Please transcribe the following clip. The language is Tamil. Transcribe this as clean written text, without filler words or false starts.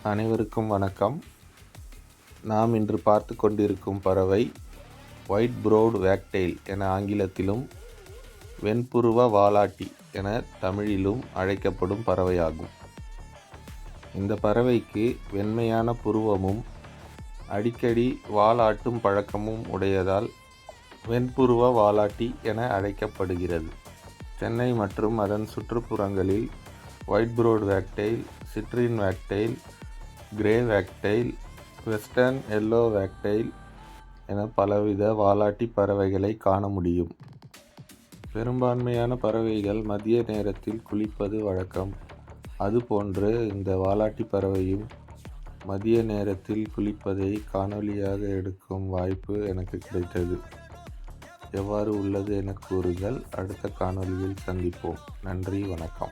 அனைவருக்கும் வணக்கம். நாம் இன்று பார்த்து கொண்டிருக்கும் பறவை ஒயிட் ப்ரோட் வேக்டெயில் என ஆங்கிலத்திலும் வெண்புருவ வாலாட்டி என தமிழிலும் அழைக்கப்படும் பறவையாகும். இந்த பறவைக்கு வெண்மையான புருவமும் அடிக்கடி வாலாட்டும் பழக்கமும் உடையதால் வெண்புருவ வாலாட்டி என அழைக்கப்படுகிறது. சென்னை மற்றும் அதன் சுற்றுப்புறங்களில் white browed wagtail, citrine wagtail, grey wagtail, western yellow wagtail என பலவித வாலாட்டி பறவைகளை காண முடியும். பெரும்பான்மையான பறவைகள் மதிய நேரத்தில் குளிப்பது வழக்கம். அதுபோன்று இந்த வாலாட்டி பறவையும் மதிய நேரத்தில் குளிப்பதை காணொளியாக எடுக்கும் வாய்ப்பு எனக்கு கிடைத்தது. எவ்வாறு உள்ளது என கூறுங்கள். அடுத்த காணொளியில் சந்திப்போம். நன்றி, வணக்கம்.